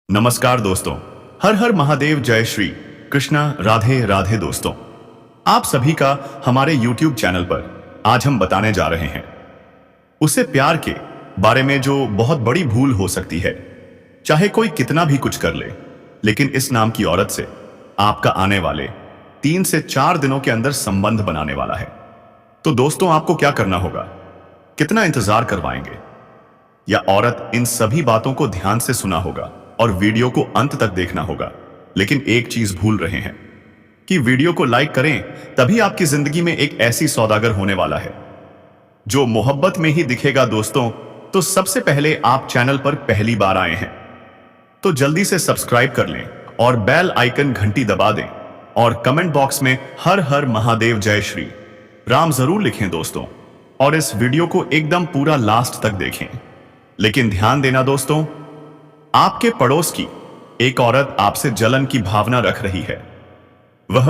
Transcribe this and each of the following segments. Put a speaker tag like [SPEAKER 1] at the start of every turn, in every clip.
[SPEAKER 1] नमस्कार दोस्तों। हर हर महादेव, जय श्री कृष्णा, राधे राधे। दोस्तों, आप सभी का हमारे YouTube चैनल पर आज हम बताने जा रहे हैं उसे प्यार के बारे में जो बहुत बड़ी भूल हो सकती है। चाहे कोई कितना भी कुछ कर ले, लेकिन इस नाम की औरत से आपका आने वाले 3 से 4 दिनों के अंदर संबंध बनाने वाला है। तो दोस्तों, आपको क्या करना होगा? कितना इंतजार करवाएंगे? या औरत इन सभी बातों को ध्यान से सुना होगा और वीडियो को अंत तक देखना होगा। लेकिन एक चीज भूल रहे हैं कि वीडियो को लाइक करें, तभी आपकी जिंदगी में एक ऐसी सौदागर होने वाला है जो मोहब्बत में ही दिखेगा। दोस्तों, तो सबसे पहले आप चैनल पर पहली बार आए हैं तो जल्दी से सब्सक्राइब कर लें और बेल आइकन घंटी दबा दें और कमेंट बॉक्स में हर हर महादेव, जय श्री राम जरूर लिखें दोस्तों। और इस वीडियो को एकदम पूरा लास्ट तक देखें। लेकिन ध्यान देना दोस्तों, आपके पड़ोस की एक औरत आपसे जलन की भावना रख रही है। वह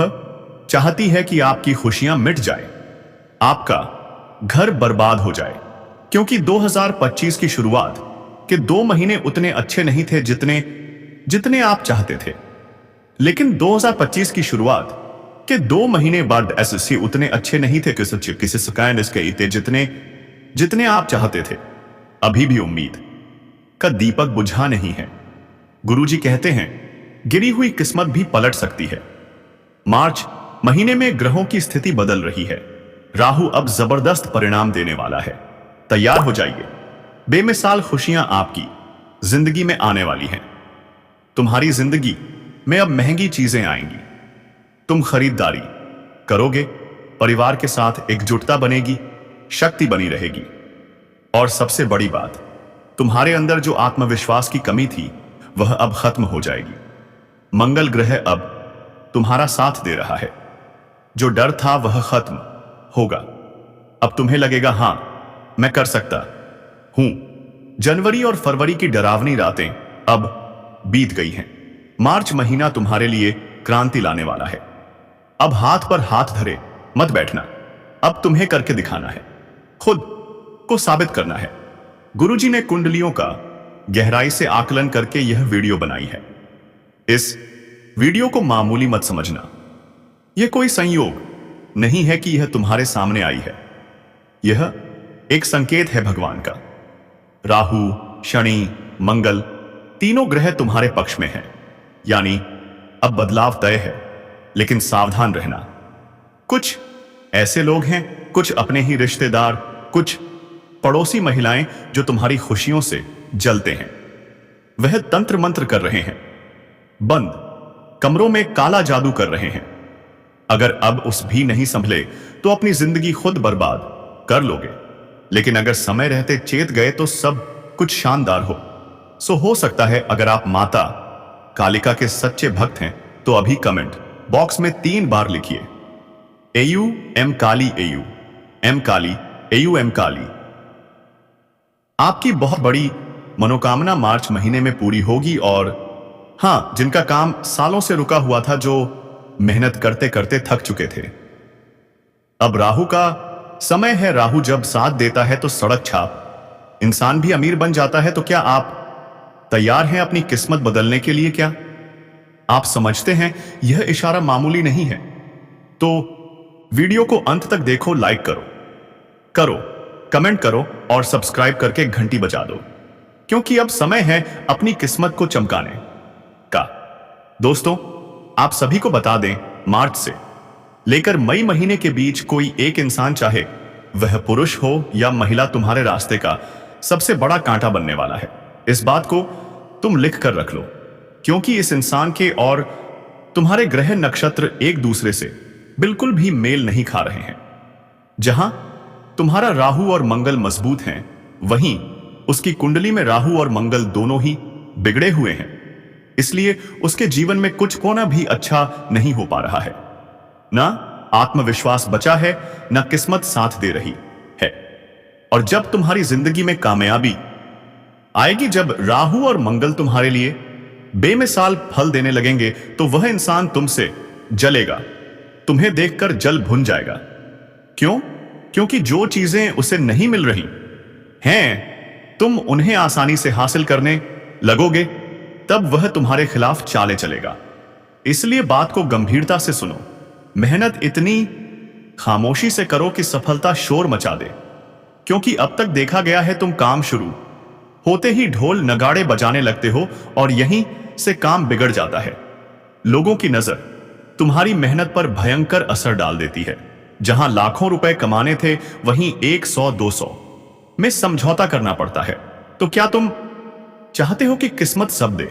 [SPEAKER 1] चाहती है कि आपकी खुशियां मिट जाए, आपका घर बर्बाद हो जाए, क्योंकि 2025 की शुरुआत के 2 महीने उतने अच्छे नहीं थे जितने आप चाहते थे। लेकिन 2025 की शुरुआत के 2 महीने बाद ऐसे उतने अच्छे नहीं थे जितने आप चाहते थे। अभी भी उम्मीद का दीपक बुझा नहीं है। गुरुजी कहते हैं, गिरी हुई किस्मत भी पलट सकती है। मार्च महीने में ग्रहों की स्थिति बदल रही है। राहु अब जबरदस्त परिणाम देने वाला है। तैयार हो जाइए, बेमिसाल खुशियां आपकी जिंदगी में आने वाली हैं। तुम्हारी जिंदगी में अब महंगी चीजें आएंगी। तुम खरीदारी करोगे, परिवार के साथ एकजुटता बनेगी, शक्ति बनी रहेगी। और सबसे बड़ी बात, तुम्हारे अंदर जो आत्मविश्वास की कमी थी वह अब खत्म हो जाएगी। मंगल ग्रह अब तुम्हारा साथ दे रहा है। जो डर था वह खत्म होगा। अब तुम्हें लगेगा, हां, मैं कर सकता हूं। जनवरी और फरवरी की डरावनी रातें अब बीत गई हैं। मार्च महीना तुम्हारे लिए क्रांति लाने वाला है। अब हाथ पर हाथ धरे मत बैठना। अब तुम्हें करके दिखाना है, खुद को साबित करना है। गुरुजी ने कुंडलियों का गहराई से आकलन करके यह वीडियो बनाई है। इस वीडियो को मामूली मत समझना। यह कोई संयोग नहीं है कि यह तुम्हारे सामने आई है। यह एक संकेत है भगवान का। राहु, शनि, मंगल तीनों ग्रह तुम्हारे पक्ष में हैं। यानी अब बदलाव तय है। लेकिन सावधान रहना। कुछ ऐसे लोग हैं, कुछ अपने ही रिश्तेदार, कुछ पड़ोसी महिलाएं जो तुम्हारी खुशियों से जलते हैं। वह तंत्र मंत्र कर रहे हैं, बंद कमरों में काला जादू कर रहे हैं। अगर अब उस भी नहीं संभले तो अपनी जिंदगी खुद बर्बाद कर लोगे। लेकिन अगर समय रहते चेत गए तो सब कुछ शानदार हो। हो सकता है अगर आप माता कालिका के सच्चे भक्त हैं तो अभी कमेंट बॉक्स में 3 बार लिखिए, एयू एम काली, एयू एम काली, एयू एम काली। आपकी बहुत बड़ी मनोकामना मार्च महीने में पूरी होगी। और हां, जिनका काम सालों से रुका हुआ था, जो मेहनत करते करते थक चुके थे, अब राहु का समय है। राहु जब साथ देता है तो सड़क छाप इंसान भी अमीर बन जाता है। तो क्या आप तैयार हैं अपनी किस्मत बदलने के लिए? क्या आप समझते हैं यह इशारा मामूली नहीं है? तो वीडियो को अंत तक देखो, लाइक करो, कमेंट करो और सब्सक्राइब करके घंटी बजा दो, क्योंकि अब समय है अपनी किस्मत को चमकाने का। दोस्तों, आप सभी को बता दें, मार्च से लेकर मई महीने के बीच कोई एक इंसान, चाहे वह पुरुष हो या महिला, तुम्हारे रास्ते का सबसे बड़ा कांटा बनने वाला है। इस बात को तुम लिख कर रख लो, क्योंकि इस इंसान के और तुम्हारे ग्रह नक्षत्र एक दूसरे से बिल्कुल भी मेल नहीं खा रहे हैं। जहां तुम्हारा राहु और मंगल मजबूत हैं, वहीं उसकी कुंडली में राहु और मंगल दोनों ही बिगड़े हुए हैं। इसलिए उसके जीवन में कुछ कोना भी अच्छा नहीं हो पा रहा है। ना आत्मविश्वास बचा है, ना किस्मत साथ दे रही है। और जब तुम्हारी जिंदगी में कामयाबी आएगी, जब राहु और मंगल तुम्हारे लिए बेमिसाल फल देने लगेंगे, तो वह इंसान तुमसे जलेगा, तुम्हें देखकर जल भुन जाएगा। क्यों? क्योंकि जो चीजें उसे नहीं मिल रही हैं, तुम उन्हें आसानी से हासिल करने लगोगे। तब वह तुम्हारे खिलाफ चाले चलेगा। इसलिए बात को गंभीरता से सुनो। मेहनत इतनी खामोशी से करो कि सफलता शोर मचा दे, क्योंकि अब तक देखा गया है तुम काम शुरू होते ही ढोल नगाड़े बजाने लगते हो और यहीं से काम बिगड़ जाता है। लोगों की नजर तुम्हारी मेहनत पर भयंकर असर डाल देती है। जहां लाखों रुपए कमाने थे वहीं 100-200 में समझौता करना पड़ता है। तो क्या तुम चाहते हो कि किस्मत सब दे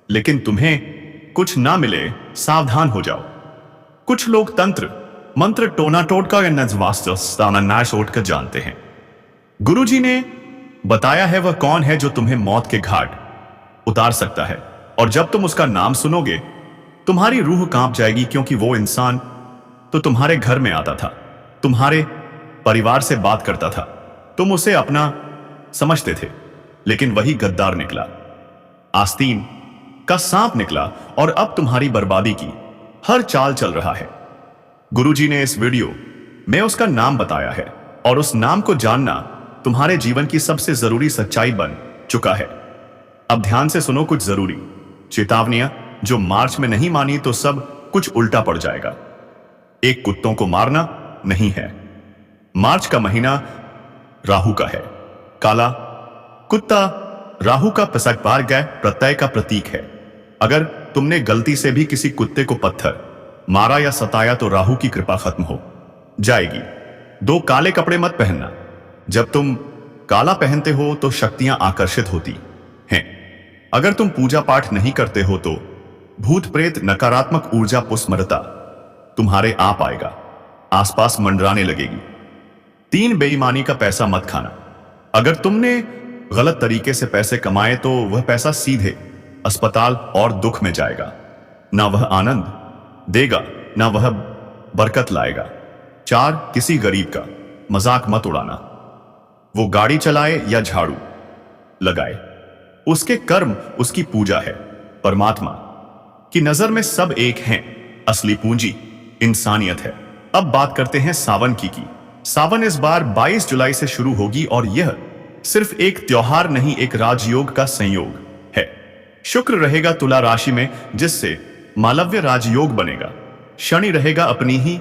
[SPEAKER 1] लेकिन तुम्हें कुछ ना मिले? सावधान हो जाओ। कुछ लोग तंत्र मंत्र टोना टोटका कर जानते हैं। गुरुजी ने बताया है वह कौन है जो तुम्हें मौत के घाट उतार सकता है, और जब तुम उसका नाम सुनोगे तुम्हारी रूह कांप जाएगी, क्योंकि वो इंसान तो तुम्हारे घर में आता था, तुम्हारे परिवार से बात करता था, तुम उसे अपना समझते थे, लेकिन वही गद्दार निकला, आस्तीन का सांप निकला और अब तुम्हारी बर्बादी की हर चाल चल रहा है। गुरुजी ने इस वीडियो में उसका नाम बताया है, और उस नाम को जानना तुम्हारे जीवन की सबसे जरूरी सच्चाई बन चुका है। अब ध्यान से सुनो कुछ जरूरी चेतावनियां, जो मार्च में नहीं मानी तो सब कुछ उल्टा पड़ जाएगा। एक, कुत्तों को मारना नहीं है। मार्च का महीना राहु का है। काला कुत्ता राहु का पसकबार गए प्रत्यय का प्रतीक है। अगर तुमने गलती से भी किसी कुत्ते को पत्थर मारा या सताया तो राहु की कृपा खत्म हो जाएगी। 2, काले कपड़े मत पहनना। जब तुम काला पहनते हो तो शक्तियां आकर्षित होती हैं। अगर तुम पूजा पाठ नहीं करते हो तो भूत प्रेत नकारात्मक ऊर्जा पुस्मरता तुम्हारे आप आएगा, आसपास मंडराने लगेगी। 3, बेईमानी का पैसा मत खाना। अगर तुमने गलत तरीके से पैसे कमाए तो वह पैसा सीधे अस्पताल और दुख में जाएगा। ना वह आनंद देगा, ना वह बरकत लाएगा। 4, किसी गरीब का मजाक मत उड़ाना। वो गाड़ी चलाए या झाड़ू लगाए, उसके कर्म उसकी पूजा है। परमात्मा की नजर में सब एक हैं। असली पूंजी इंसानियत है। अब बात करते हैं सावन की। सावन इस बार 22 जुलाई से शुरू होगी, और यह सिर्फ एक त्योहार नहीं, एक राजयोग का संयोग है। शुक्र रहेगा तुला राशि में, जिससे मालव्य राजयोग बनेगा। शनि रहेगा अपनी ही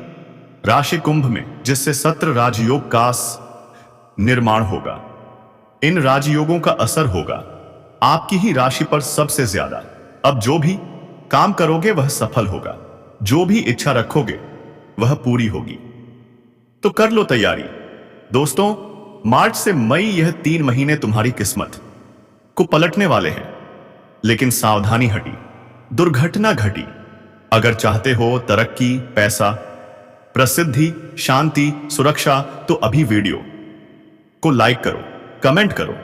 [SPEAKER 1] राशि कुंभ में, जिससे सत्र राजयोग का निर्माण होगा। इन राजयोगों का असर होगा आपकी ही राशि पर सबसे ज्यादा। अब जो भी काम करोगे वह सफल होगा, जो भी इच्छा रखोगे वह पूरी होगी। तो कर लो तैयारी दोस्तों। मार्च से मई, यह 3 महीने तुम्हारी किस्मत को पलटने वाले हैं। लेकिन सावधानी हटी, दुर्घटना घटी। अगर चाहते हो तरक्की, पैसा, प्रसिद्धि, शांति, सुरक्षा, तो अभी वीडियो को लाइक करो, कमेंट करो।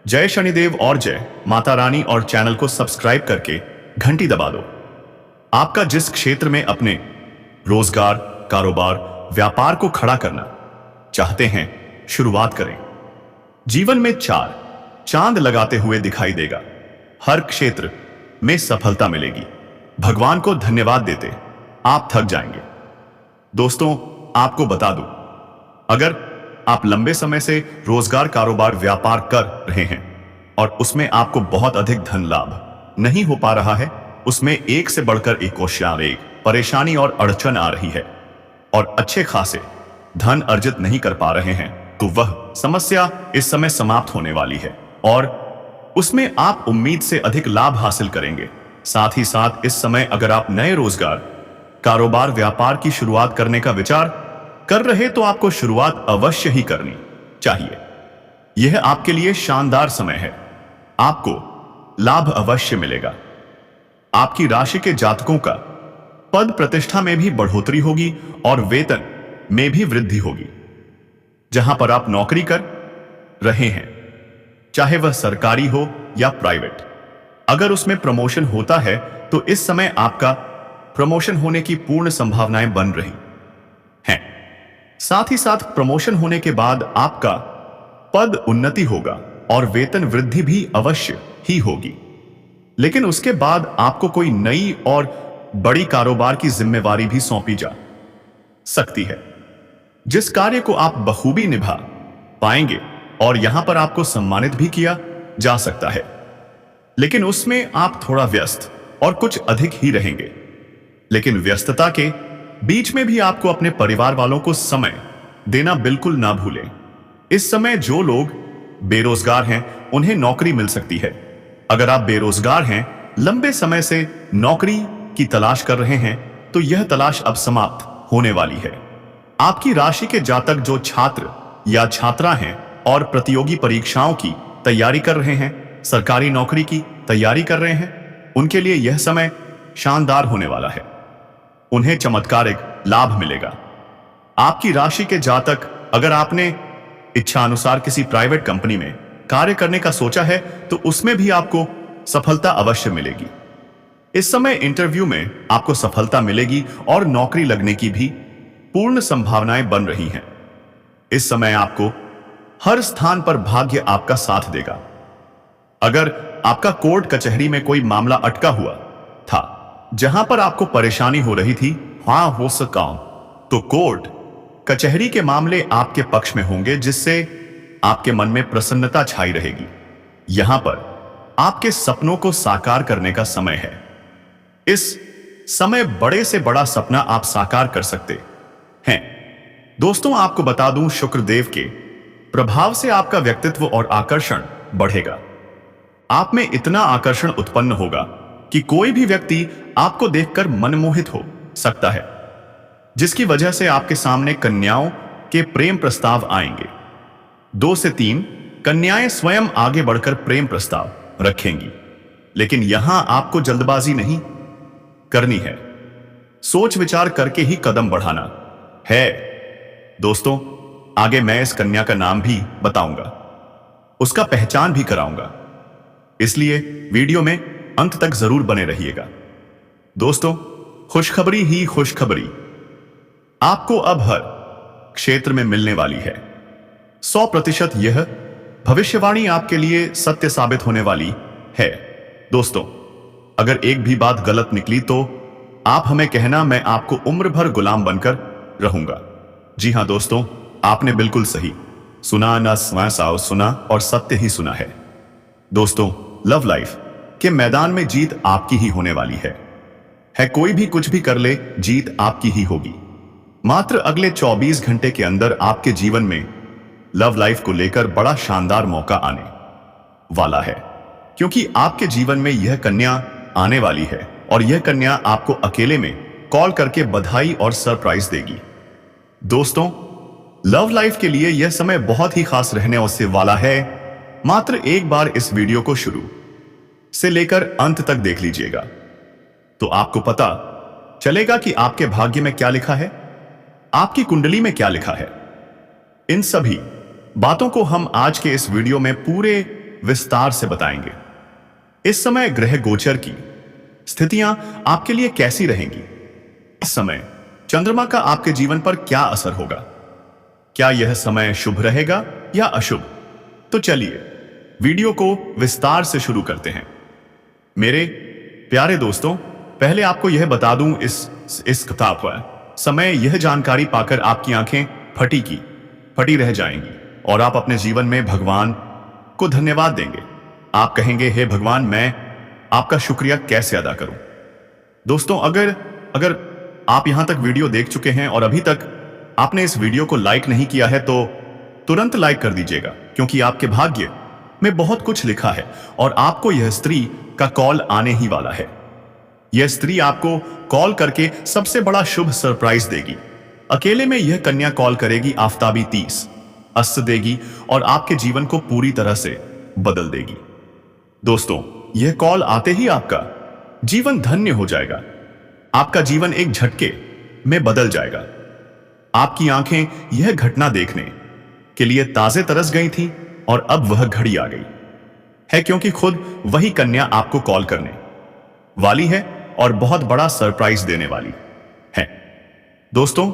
[SPEAKER 1] जय शनिदेव और जय माता रानी, और चैनल को सब्सक्राइब करके घंटी दबा दो। आपका जिस क्षेत्र में अपने रोजगार, कारोबार, व्यापार को खड़ा करना चाहते हैं, शुरुआत करें। जीवन में 4 चांद लगाते हुए दिखाई देगा। हर क्षेत्र में सफलता मिलेगी। भगवान को धन्यवाद देते आप थक जाएंगे। दोस्तों, आपको बता दूं, अगर आप लंबे समय से रोजगार, कारोबार, व्यापार कर रहे हैं और उसमें आपको बहुत अधिक धन लाभ नहीं हो पा रहा है, उसमें एक से बढ़कर एक क्वेश्चन, एक परेशानी और अड़चन आ रही है, और अच्छे खासे धन अर्जित नहीं कर पा रहे हैं, तो वह समस्या इस समय समाप्त होने वाली है और उसमें आप उम्मीद से अधिक लाभ हासिल करेंगे। साथ ही साथ इस समय अगर आप नए रोजगार, कारोबार, व्यापार की शुरुआत करने का विचार कर रहे, तो आपको शुरुआत अवश्य ही करनी चाहिए। यह आपके लिए शानदार समय है। आपको लाभ अवश्य मिलेगा। आपकी राशि के जातकों का पद प्रतिष्ठा में भी बढ़ोतरी होगी और वेतन में भी वृद्धि होगी। जहां पर आप नौकरी कर रहे हैं, चाहे वह सरकारी हो या प्राइवेट, अगर उसमें प्रमोशन होता है तो इस समय आपका प्रमोशन होने की पूर्ण संभावनाएं बन रही हैं। साथ ही साथ प्रमोशन होने के बाद आपका पद उन्नति होगा और वेतन वृद्धि भी अवश्य ही होगी। लेकिन उसके बाद आपको कोई नई और बड़ी कारोबार की जिम्मेवारी भी सौंपी जा सकती है, जिस कार्य को आप बखूबी निभा पाएंगे और यहां पर आपको सम्मानित भी किया जा सकता है। लेकिन उसमें आप थोड़ा व्यस्त और कुछ अधिक ही रहेंगे। लेकिन व्यस्तता के बीच में भी आपको अपने परिवार वालों को समय देना बिल्कुल ना भूलें। इस समय जो लोग बेरोजगार हैं उन्हें नौकरी मिल सकती है। अगर आप बेरोजगार हैं, लंबे समय से नौकरी की तलाश कर रहे हैं, तो यह तलाश अब समाप्त होने वाली है। आपकी राशि के जातक जो छात्र या छात्रा हैं और प्रतियोगी परीक्षाओं की तैयारी कर रहे हैं, सरकारी नौकरी की तैयारी कर रहे हैं, उनके लिए यह समय शानदार होने वाला है। उन्हें चमत्कारिक लाभ मिलेगा। आपकी राशि के जातक, अगर आपने इच्छा अनुसार किसी प्राइवेट कंपनी में कार्य करने का सोचा है, तो उसमें भी आपको सफलता अवश्य मिलेगी। इस समय इंटरव्यू में आपको सफलता मिलेगी और नौकरी लगने की भी पूर्ण संभावनाएं बन रही हैं। इस समय आपको हर स्थान पर भाग्य आपका साथ देगा। अगर आपका कोर्ट कचहरी में कोई मामला अटका हुआ था, जहां पर आपको परेशानी हो रही थी, हां हो सका, तो कोर्ट कचहरी के मामले आपके पक्ष में होंगे, जिससे आपके मन में प्रसन्नता छाई रहेगी। यहां पर आपके सपनों को साकार करने का समय है। इस समय बड़े से बड़ा सपना आप साकार कर सकते हैं। दोस्तों, आपको बता दूं, शुक्रदेव के प्रभाव से आपका व्यक्तित्व और आकर्षण बढ़ेगा। आप में इतना आकर्षण उत्पन्न होगा कि कोई भी व्यक्ति आपको देखकर मनमोहित हो सकता है, जिसकी वजह से आपके सामने कन्याओं के प्रेम प्रस्ताव आएंगे। 2 से 3 कन्याएं स्वयं आगे बढ़कर प्रेम प्रस्ताव रखेंगी। लेकिन यहां आपको जल्दबाजी नहीं करनी है, सोच विचार करके ही कदम बढ़ाना है। दोस्तों, आगे मैं इस कन्या का नाम भी बताऊंगा, उसका पहचान भी कराऊंगा, इसलिए वीडियो में अंत तक जरूर बने रहिएगा। दोस्तों, खुशखबरी ही खुशखबरी आपको अब हर क्षेत्र में मिलने वाली है। 100% यह भविष्यवाणी आपके लिए सत्य साबित होने वाली है। दोस्तों, अगर एक भी बात गलत निकली तो आप हमें कहना, मैं आपको उम्र भर गुलाम बनकर रहूंगा। जी हां दोस्तों, आपने बिल्कुल सही सुना, ना साव सुना और सत्य ही सुना है। दोस्तों, लव लाइफ के मैदान में जीत आपकी ही होने वाली है। कोई भी कुछ भी कर ले, जीत आपकी ही होगी। मात्र अगले 24 घंटे के अंदर आपके जीवन में लव लाइफ को लेकर बड़ा शानदार मौका आने वाला है, क्योंकि आपके जीवन में यह कन्या आने वाली है और यह कन्या आपको अकेले में कॉल करके बधाई और सरप्राइज देगी। दोस्तों, लव लाइफ के लिए यह समय बहुत ही खास रहने से वाला है। मात्र एक बार इस वीडियो को शुरू से लेकर अंत तक देख लीजिएगा, तो आपको पता चलेगा कि आपके भाग्य में क्या लिखा है, आपकी कुंडली में क्या लिखा है। इन सभी बातों को हम आज के इस वीडियो में पूरे विस्तार से बताएंगे। इस समय ग्रह गोचर की स्थितियां आपके लिए कैसी रहेंगी, इस समय चंद्रमा का आपके जीवन पर क्या असर होगा, क्या यह समय शुभ रहेगा या अशुभ। तो चलिए वीडियो को विस्तार से शुरू करते हैं। मेरे प्यारे दोस्तों, पहले आपको यह बता दूं, इस किताब पर समय यह जानकारी पाकर आपकी आंखें फटी रह जाएंगी और आप अपने जीवन में भगवान को धन्यवाद देंगे। आप कहेंगे, हे भगवान, मैं आपका शुक्रिया कैसे अदा करूं। दोस्तों, अगर आप यहां तक वीडियो देख चुके हैं और अभी तक आपने इस वीडियो को लाइक नहीं किया है, तो तुरंत लाइक कर दीजिएगा, क्योंकि आपके भाग्य में बहुत कुछ लिखा है और आपको यह स्त्री का कॉल आने ही वाला है। यह स्त्री आपको कॉल करके सबसे बड़ा शुभ सरप्राइज देगी। अकेले में यह कन्या कॉल करेगी, आफताबी 30 अस्त्र देगी और आपके जीवन को पूरी तरह से बदल देगी। दोस्तों, यह कॉल आते ही आपका जीवन धन्य हो जाएगा। आपका जीवन एक झटके में बदल जाएगा। आपकी आंखें यह घटना देखने के लिए ताजे तरस गई थी और अब वह घड़ी आ गई है, क्योंकि खुद वही कन्या आपको कॉल करने वाली है और बहुत बड़ा सरप्राइज देने वाली है। दोस्तों,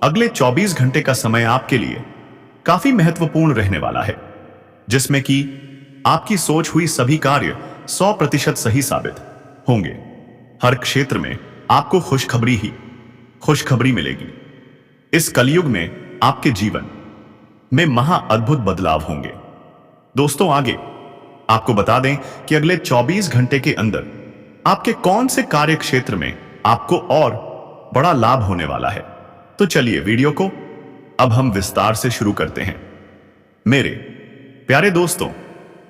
[SPEAKER 1] अगले 24 घंटे का समय आपके लिए काफी महत्वपूर्ण रहने वाला है, जिसमें कि आपकी सोच हुई सभी कार्य 100% सही साबित होंगे। हर क्षेत्र में आपको खुशखबरी मिलेगी। इस कलयुग में आपके जीवन में महा अद्भुत बदलाव होंगे। दोस्तों, आगे आपको बता दें कि अगले 24 घंटे के अंदर आपके कौन से कार्य क्षेत्र में आपको और बड़ा लाभ होने वाला है। तो चलिए वीडियो को अब हम विस्तार से शुरू करते हैं। मेरे प्यारे दोस्तों,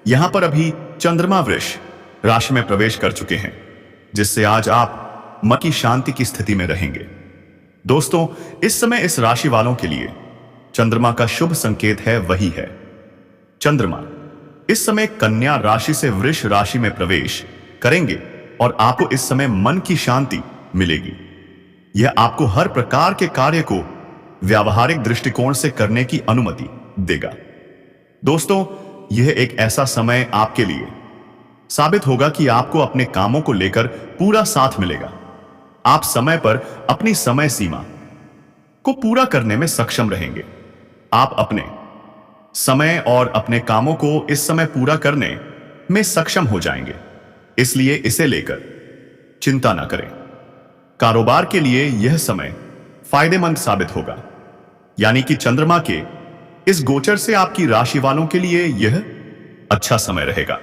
[SPEAKER 1] यहां पर अभी चंद्रमा वृष राशि में प्रवेश कर चुके हैं, जिससे आज आप मन की शांति की स्थिति में रहेंगे। दोस्तों, इस समय इस राशि वालों के लिए चंद्रमा का शुभ संकेत है, वही है चंद्रमा इस समय कन्या राशि से वृष राशि में प्रवेश करेंगे और आपको इस समय मन की शांति मिलेगी। यह आपको हर प्रकार के कार्य को व्यावहारिक दृष्टिकोण से करने की अनुमति देगा। दोस्तों, यह एक ऐसा समय आपके लिए साबित होगा कि आपको अपने कामों को लेकर पूरा साथ मिलेगा। आप समय पर अपनी समय सीमा को पूरा करने में सक्षम रहेंगे। आप अपने समय और अपने कामों को इस समय पूरा करने में सक्षम हो जाएंगे, इसलिए इसे लेकर चिंता ना करें। कारोबार के लिए यह समय फायदेमंद साबित होगा, यानी कि चंद्रमा के इस गोचर से आपकी राशि वालों के लिए यह अच्छा समय रहेगा।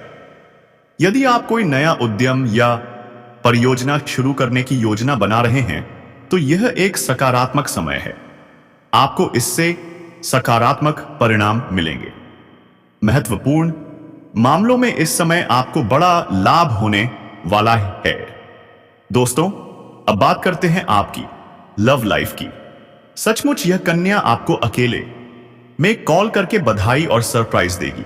[SPEAKER 1] यदि आप कोई नया उद्यम या परियोजना शुरू करने की योजना बना रहे हैं तो यह एक सकारात्मक समय है। आपको इससे सकारात्मक परिणाम मिलेंगे। महत्वपूर्ण मामलों में इस समय आपको बड़ा लाभ होने वाला है। दोस्तों, अब बात करते हैं आपकी लव लाइफ की। सचमुच यह कन्या आपको अकेले में कॉल करके बधाई और सरप्राइज देगी।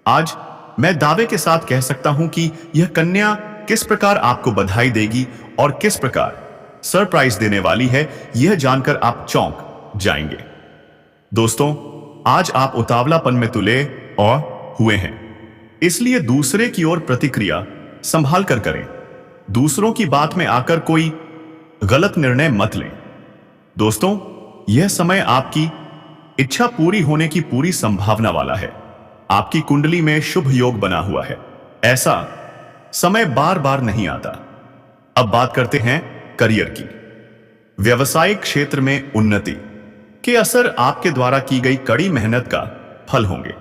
[SPEAKER 1] आज मैं दावे के साथ कह सकता हूं कि यह कन्या किस प्रकार आपको बधाई देगी और किस प्रकार सरप्राइज देने वाली है, यह जानकर आप चौंक जाएंगे। दोस्तों, आज आप उतावलापन में तुले और हुए हैं, इसलिए दूसरे की ओर प्रतिक्रिया संभाल कर करें। दूसरों की बात में आकर कोई गलत निर्णय मत लें। दोस्तों, यह समय आपकी इच्छा पूरी होने की पूरी संभावना वाला है। आपकी कुंडली में शुभ योग बना हुआ है। ऐसा समय बार बार नहीं आता। अब बात करते हैं करियर की। व्यवसायिक क्षेत्र में उन्नति के असर आपके द्वारा की गई कड़ी मेहनत का फल होंगे।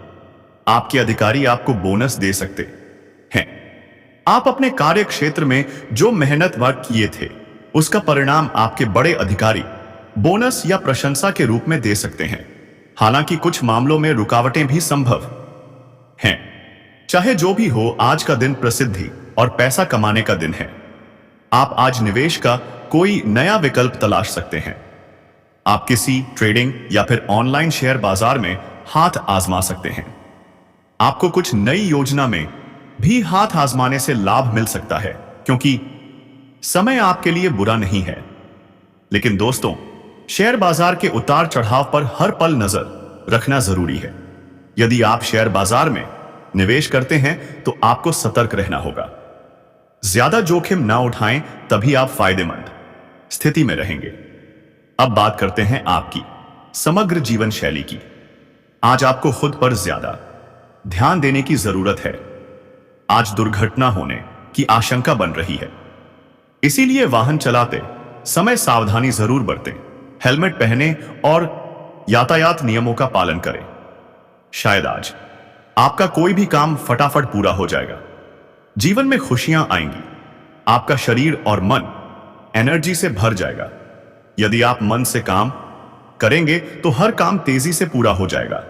[SPEAKER 1] आपके अधिकारी आपको बोनस दे सकते हैं। आप अपने कार्य क्षेत्र में जो मेहनत वर्क किए थे उसका परिणाम आपके बड़े अधिकारी बोनस या प्रशंसा के रूप में दे सकते हैं। हालांकि कुछ मामलों में रुकावटें भी संभव हैं। चाहे जो भी हो, आज का दिन प्रसिद्धि और पैसा कमाने का दिन है। आप आज निवेश का कोई नया विकल्प तलाश सकते हैं। आप किसी ट्रेडिंग या फिर ऑनलाइन शेयर बाजार में हाथ आजमा सकते हैं। आपको कुछ नई योजना में भी हाथ आजमाने से लाभ मिल सकता है, क्योंकि समय आपके लिए बुरा नहीं है। लेकिन दोस्तों, शेयर बाजार के उतार चढ़ाव पर हर पल नजर रखना जरूरी है। यदि आप शेयर बाजार में निवेश करते हैं तो आपको सतर्क रहना होगा। ज्यादा जोखिम ना उठाएं, तभी आप फायदेमंद स्थिति में रहेंगे। अब बात करते हैं आपकी समग्र जीवन शैली की। आज आपको खुद पर ज्यादा ध्यान देने की जरूरत है। आज दुर्घटना होने की आशंका बन रही है, इसीलिए वाहन चलाते समय सावधानी जरूर बरतें। हेलमेट पहने और यातायात नियमों का पालन करें। शायद आज आपका कोई भी काम फटाफट पूरा हो जाएगा। जीवन में खुशियां आएंगी। आपका शरीर और मन एनर्जी से भर जाएगा। यदि आप मन से काम करेंगे तो हर काम तेजी से पूरा हो जाएगा,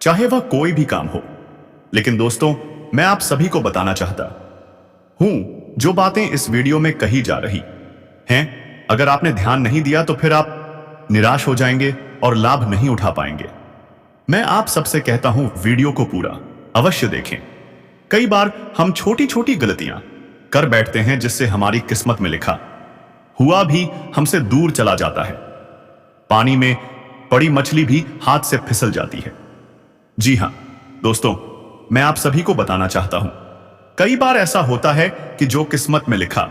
[SPEAKER 1] चाहे वह कोई भी काम हो। लेकिन दोस्तों, मैं आप सभी को बताना चाहता हूं, जो बातें इस वीडियो में कही जा रही हैं, अगर आपने ध्यान नहीं दिया तो फिर आप निराश हो जाएंगे और लाभ नहीं उठा पाएंगे। मैं आप सबसे कहता हूं, वीडियो को पूरा अवश्य देखें। कई बार हम छोटी छोटी गलतियां कर बैठते हैं, जिससे हमारी किस्मत में लिखा हुआ भी हमसे दूर चला जाता है। पानी में पड़ी मछली भी हाथ से फिसल जाती है। जी हां दोस्तों, मैं आप सभी को बताना चाहता हूं, कई बार ऐसा होता है कि जो किस्मत में लिखा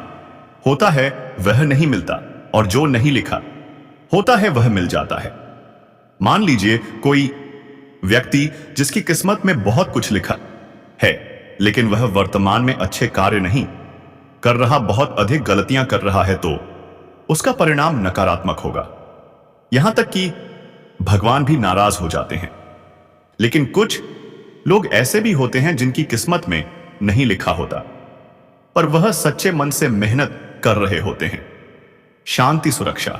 [SPEAKER 1] होता है वह नहीं मिलता, और जो नहीं लिखा होता है वह मिल जाता है। मान लीजिए कोई व्यक्ति जिसकी किस्मत में बहुत कुछ लिखा है, लेकिन वह वर्तमान में अच्छे कार्य नहीं कर रहा, बहुत अधिक गलतियां कर रहा है, तो उसका परिणाम नकारात्मक होगा। यहां तक कि भगवान भी नाराज हो जाते हैं। लेकिन कुछ लोग ऐसे भी होते हैं जिनकी किस्मत में नहीं लिखा होता, पर वह सच्चे मन से मेहनत कर रहे होते हैं। शांति सुरक्षा।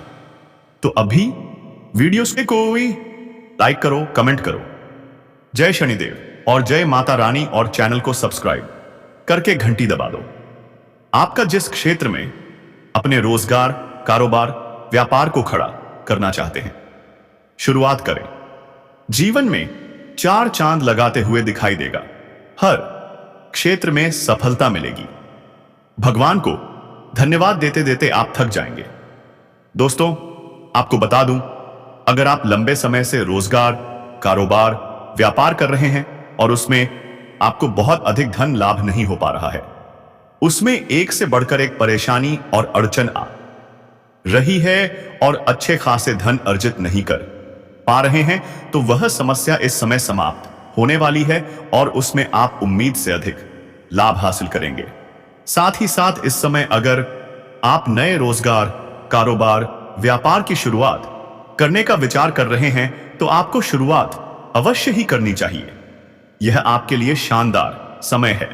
[SPEAKER 1] तो अभी वीडियोस के कोई लाइक करो, कमेंट करो। जय शनिदेव और जय माता रानी, और चैनल को सब्सक्राइब करके घंटी दबा दो। आपका जिस क्षेत्र में अपने रोजगार, कारोबार, व्यापार को खड़ा करना चाहते हैं, शुरुआत करें। जीवन में 4 चांद लगाते हुए दिखाई देगा। हर क्षेत्र में सफलता मिलेगी। भगवान को धन्यवाद देते देते आप थक जाएंगे। दोस्तों, आपको बता दूं, अगर आप लंबे समय से रोजगार, कारोबार, व्यापार कर रहे हैं और उसमें आपको बहुत अधिक धन लाभ नहीं हो पा रहा है, उसमें एक से बढ़कर एक परेशानी और अड़चन आ रही है और अच्छे खासे धन अर्जित नहीं कर पा रहे हैं, तो वह समस्या इस समय समाप्त होने वाली है और उसमें आप उम्मीद से अधिक लाभ हासिल करेंगे। साथ ही साथ इस समय अगर आप नए रोजगार, कारोबार, व्यापार की शुरुआत करने का विचार कर रहे हैं, तो आपको शुरुआत अवश्य ही करनी चाहिए। यह आपके लिए शानदार समय है।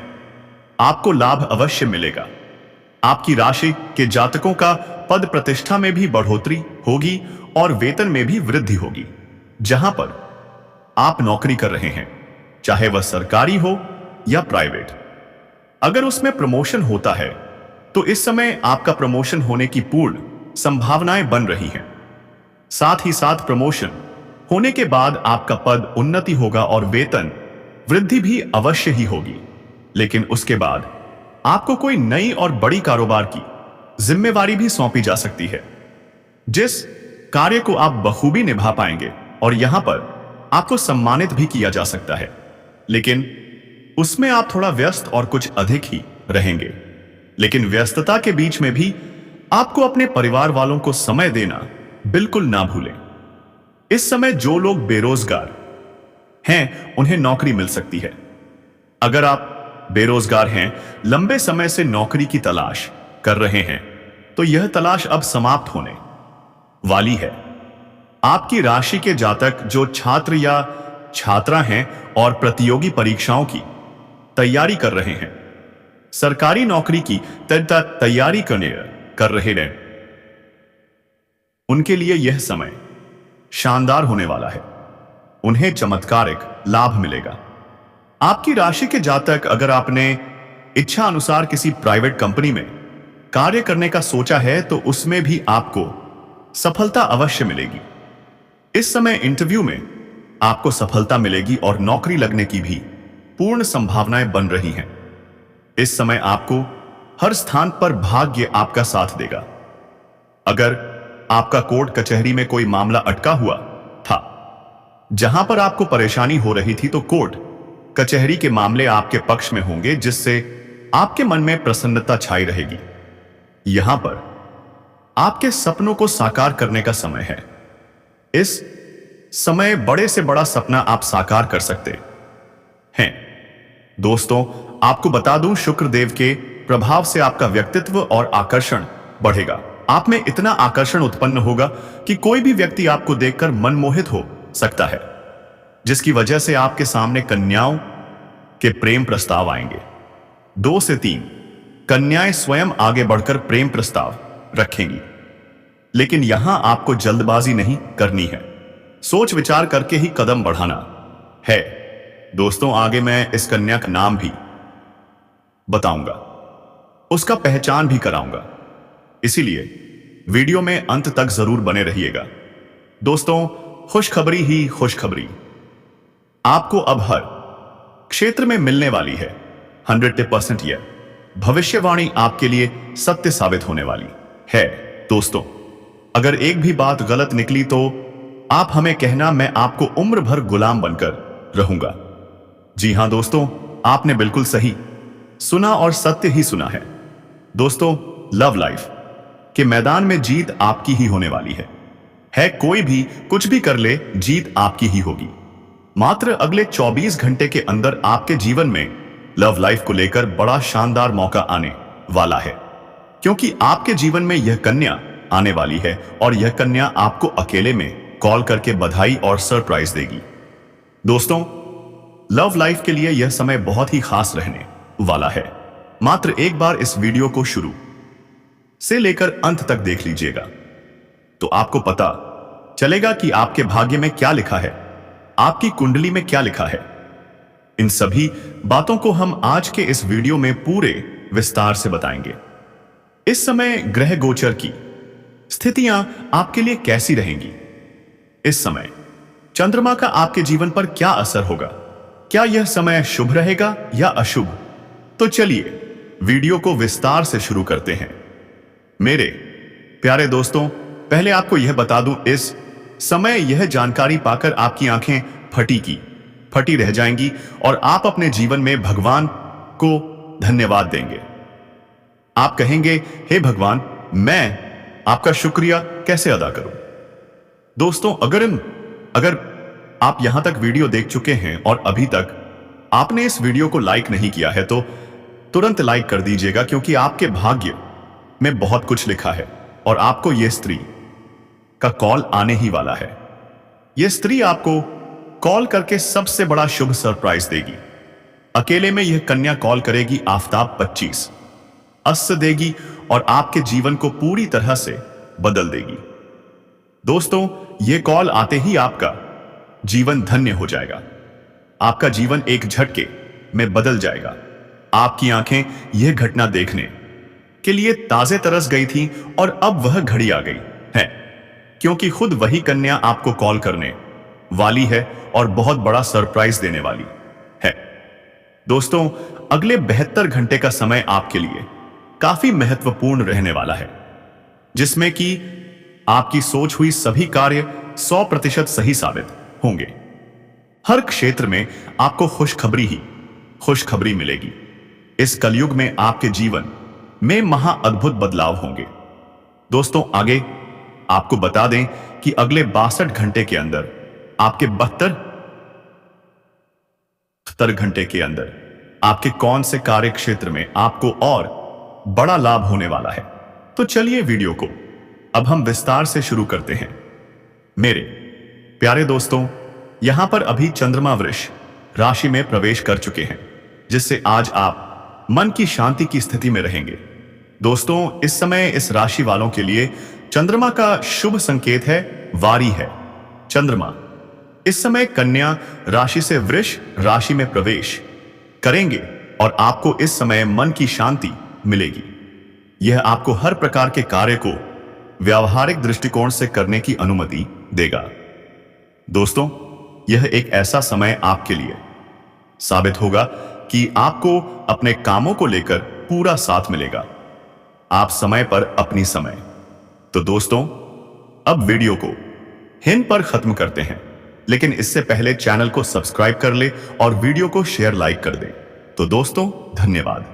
[SPEAKER 1] आपको लाभ अवश्य मिलेगा। आपकी राशि के जातकों का पद प्रतिष्ठा में भी बढ़ोतरी होगी और वेतन में भी वृद्धि होगी। जहां पर आप नौकरी कर रहे हैं, चाहे वह सरकारी हो या प्राइवेट, अगर उसमें प्रमोशन होता है तो इस समय आपका प्रमोशन होने की पूर्ण संभावनाएं बन रही हैं। साथ ही साथ प्रमोशन होने के बाद आपका पद उन्नति होगा और वेतन वृद्धि भी अवश्य ही होगी। लेकिन उसके बाद आपको कोई नई और बड़ी कारोबार की जिम्मेवारी भी सौंपी जा सकती है, जिस कार्य को आप बखूबी निभा पाएंगे और यहां पर आपको सम्मानित भी किया जा सकता है। लेकिन उसमें आप थोड़ा व्यस्त और कुछ अधिक ही रहेंगे। लेकिन व्यस्तता के बीच में भी आपको अपने परिवार वालों को समय देना बिल्कुल ना भूलें। इस समय जो लोग बेरोजगार हैं, उन्हें नौकरी मिल सकती है। अगर आप बेरोजगार हैं, लंबे समय से नौकरी की तलाश कर रहे हैं, तो यह तलाश अब समाप्त होने वाली है। आपकी राशि के जातक जो छात्र या छात्रा हैं और प्रतियोगी परीक्षाओं की तैयारी कर रहे हैं, सरकारी नौकरी की तैयारी कर रहे हैं, उनके लिए यह समय शानदार होने वाला है। उन्हें चमत्कारिक लाभ मिलेगा। आपकी राशि के जातक अगर आपने इच्छा अनुसार किसी प्राइवेट कंपनी में कार्य करने का सोचा है, तो उसमें भी आपको सफलता अवश्य मिलेगी। इस समय इंटरव्यू में आपको सफलता मिलेगी और नौकरी लगने की भी पूर्ण संभावनाएं बन रही हैं। इस समय आपको हर स्थान पर भाग्य आपका साथ देगा। अगर आपका कोर्ट कचहरी में कोई मामला अटका हुआ था, जहां पर आपको परेशानी हो रही थी, तो कोर्ट कचहरी के मामले आपके पक्ष में होंगे, जिससे आपके मन में प्रसन्नता छाई रहेगी। यहां पर आपके सपनों को साकार करने का समय है। इस समय बड़े से बड़ा सपना आप साकार कर सकते हैं। दोस्तों, आपको बता दूं, शुक्र देव के प्रभाव से आपका व्यक्तित्व और आकर्षण बढ़ेगा। आप में इतना आकर्षण उत्पन्न होगा कि कोई भी व्यक्ति आपको देखकर मनमोहित हो सकता है, जिसकी वजह से आपके सामने कन्याओं के प्रेम प्रस्ताव आएंगे। 2 से 3 कन्याएं स्वयं आगे बढ़कर प्रेम प्रस्ताव रखेंगी। लेकिन यहां आपको जल्दबाजी नहीं करनी है, सोच विचार करके ही कदम बढ़ाना है। दोस्तों, आगे मैं इस कन्या का नाम भी बताऊंगा, उसका पहचान भी कराऊंगा, इसीलिए वीडियो में अंत तक जरूर बने रहिएगा। दोस्तों, खुशखबरी ही खुशखबरी आपको अब हर क्षेत्र में मिलने वाली है। 100% यह भविष्यवाणी आपके लिए सत्य साबित होने वाली है। दोस्तों, अगर एक भी बात गलत निकली तो आप हमें कहना, मैं आपको उम्र भर गुलाम बनकर रहूंगा। जी हां दोस्तों, आपने बिल्कुल सही सुना और सत्य ही सुना है। दोस्तों, लव लाइफ के मैदान में जीत आपकी ही होने वाली है। कोई भी कुछ भी कर ले, जीत आपकी ही होगी। मात्र अगले 24 घंटे के अंदर आपके जीवन में लव लाइफ को लेकर बड़ा शानदार मौका आने वाला है, क्योंकि आपके जीवन में यह कन्या आने वाली है और यह कन्या आपको अकेले में कॉल करके बधाई और सरप्राइज देगी। दोस्तों, लव लाइफ के लिए यह समय बहुत ही खास रहने वाला है। मात्र एक बार इस वीडियो को शुरू से लेकर अंत तक देख लीजिएगा तो आपको पता चलेगा कि आपके भाग्य में क्या लिखा है, आपकी कुंडली में क्या लिखा है। इन सभी बातों को हम आज के इस वीडियो में पूरे विस्तार से बताएंगे। इस समय ग्रह गोचर की स्थितियां आपके लिए कैसी रहेंगी, इस समय चंद्रमा का आपके जीवन पर क्या असर होगा, क्या यह समय शुभ रहेगा या अशुभ। तो चलिए वीडियो को विस्तार से शुरू करते हैं। मेरे प्यारे दोस्तों, पहले आपको यह बता दूं, इस समय यह जानकारी पाकर आपकी आंखें फटी रह जाएंगी और आप अपने जीवन में भगवान को धन्यवाद देंगे। आप कहेंगे, हे भगवान, मैं आपका शुक्रिया कैसे अदा करूं। दोस्तों, अगर आप यहां तक वीडियो देख चुके हैं और अभी तक आपने इस वीडियो को लाइक नहीं किया है तो तुरंत लाइक कर दीजिएगा, क्योंकि आपके भाग्य में बहुत कुछ लिखा है और आपको यह स्त्री का कॉल आने ही वाला है। यह स्त्री आपको कॉल करके सबसे बड़ा शुभ सरप्राइज देगी। अकेले में यह कन्या कॉल करेगी, आफ्ताब 25 अस्त्र देगी और आपके जीवन को पूरी तरह से बदल देगी। दोस्तों, यह कॉल आते ही आपका जीवन धन्य हो जाएगा। आपका जीवन एक झटके में बदल जाएगा। आपकी आंखें यह घटना देखने के लिए ताजे तरस गई थी और अब वह घड़ी आ गई है, क्योंकि खुद वही कन्या आपको कॉल करने वाली है और बहुत बड़ा सरप्राइज देने वाली है। दोस्तों, अगले 72 घंटे का समय आपके लिए काफी महत्वपूर्ण रहने वाला है, जिसमें कि आपकी सोच हुई सभी कार्य 100% सही साबित होंगे। हर क्षेत्र में आपको खुशखबरी मिलेगी। इस कलयुग में आपके जीवन में महा अद्भुत बदलाव होंगे। दोस्तों, आगे आपको बता दें कि अगले 62 घंटे के अंदर, आपके 72 घंटे के अंदर आपके कौन से कार्य क्षेत्र में आपको और बड़ा लाभ होने वाला है। तो चलिए वीडियो को अब हम विस्तार से शुरू करते हैं। मेरे प्यारे दोस्तों, यहां पर अभी चंद्रमा वृष राशि में प्रवेश कर चुके हैं, जिससे आज आप मन की शांति की स्थिति में रहेंगे। दोस्तों, इस समय इस राशि वालों के लिए चंद्रमा का शुभ संकेत है, वारी है। चंद्रमा इस समय कन्या राशि से वृष राशि में प्रवेश करेंगे और आपको इस समय मन की शांति मिलेगी। यह आपको हर प्रकार के कार्य को व्यावहारिक दृष्टिकोण से करने की अनुमति देगा। दोस्तों, यह एक ऐसा समय आपके लिए साबित होगा कि आपको अपने कामों को लेकर पूरा साथ मिलेगा। आप समय पर अपनी समय। तो दोस्तों, अब वीडियो को यहीं पर खत्म करते हैं, लेकिन इससे पहले चैनल को सब्सक्राइब कर ले और वीडियो को शेयर लाइक कर दे। तो दोस्तों, धन्यवाद।